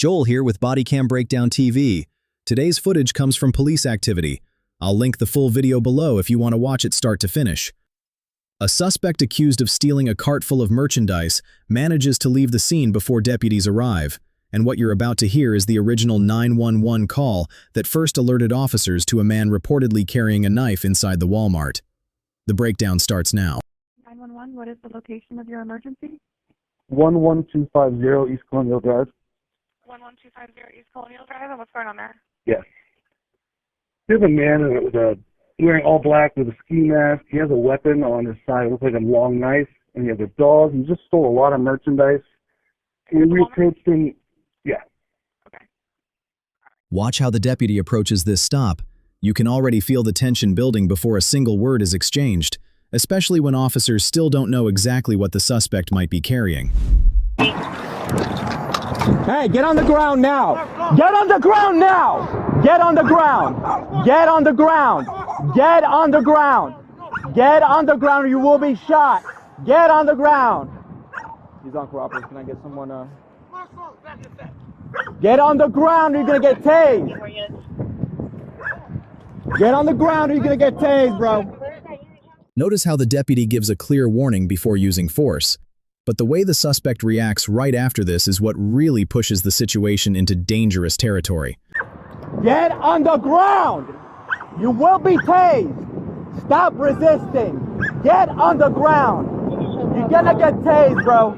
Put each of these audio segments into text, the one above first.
Joel here with Bodycam Breakdown TV. Today's footage comes from police activity. I'll link the full video below if you want to watch it start to finish. A suspect accused of stealing a cart full of merchandise manages to leave the scene before deputies arrive. And what you're about to hear is the original 911 call that first alerted officers to a man reportedly carrying a knife inside the Walmart. The breakdown starts now. 911, what is the location of your emergency? 11250 East Colonial Drive. 11250 East Colonial Drive, and what's going on there? Yes. There's a man wearing all black with a ski mask. He has a weapon on his side. It looks like a long knife. And he has a dog. He just stole a lot of merchandise. And we approached him. Yeah. Okay. Watch how the deputy approaches this stop. You can already feel the tension building before a single word is exchanged, especially when officers still don't know exactly what the suspect might be carrying. Hey, get on the ground now! Get on the ground now! Get on the ground! Get on the ground! Get on the ground! Get on the ground or you will be shot! Get on the ground! He's uncooperative. Can I get someone, Get on the ground or you're gonna get tased! Get on the ground or you're gonna get tased, bro! Notice how the deputy gives a clear warning before using force. But the way the suspect reacts right after this is what really pushes the situation into dangerous territory. Get on the ground! You will be tased! Stop resisting! Get on the ground! You're gonna get tased, bro!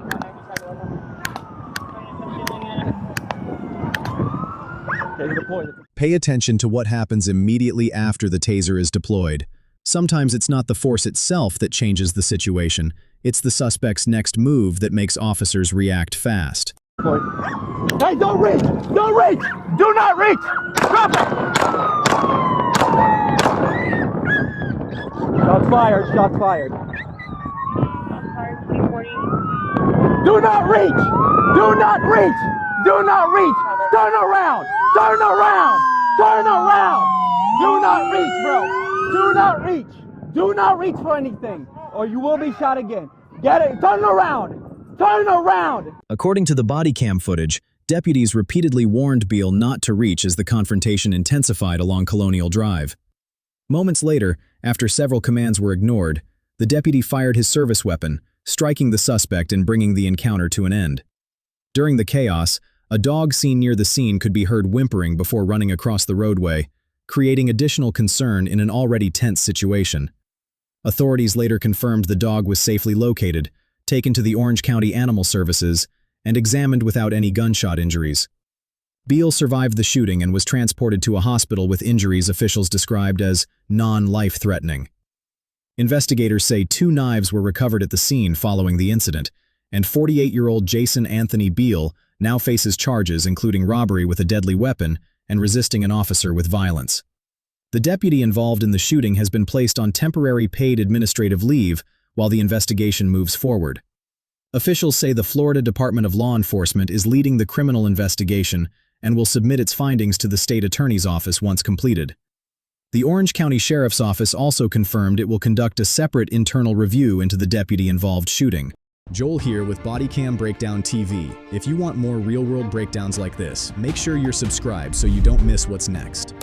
Pay attention to what happens immediately after the taser is deployed. Sometimes it's not the force itself that changes the situation. It's the suspect's next move that makes officers react fast. Hey, don't reach! Don't reach! Do not reach! Drop it! Shots fired, shots fired. Do not reach! Do not reach! Do not reach! Turn around! Turn around! Turn around! Do not reach, bro! Do not reach! Do not reach for anything, or you will be shot again. Get it! Turn around! Turn around! According to the body cam footage, deputies repeatedly warned Beal not to reach as the confrontation intensified along Colonial Drive. Moments later, after several commands were ignored, the deputy fired his service weapon, striking the suspect and bringing the encounter to an end. During the chaos, a dog seen near the scene could be heard whimpering before running across the roadway, creating additional concern in an already tense situation. Authorities later confirmed the dog was safely located, taken to the Orange County Animal Services, and examined without any gunshot injuries. Beal survived the shooting and was transported to a hospital with injuries officials described as non-life-threatening. Investigators say 2 knives were recovered at the scene following the incident, and 48-year-old Jason Anthony Beal now faces charges including robbery with a deadly weapon and resisting an officer with violence. The deputy involved in the shooting has been placed on temporary paid administrative leave while the investigation moves forward. Officials say the Florida Department of Law Enforcement is leading the criminal investigation and will submit its findings to the state attorney's office once completed. The Orange County Sheriff's Office also confirmed it will conduct a separate internal review into the deputy-involved shooting. Joel here with Bodycam Breakdown TV. If you want more real-world breakdowns like this, make sure you're subscribed so you don't miss what's next.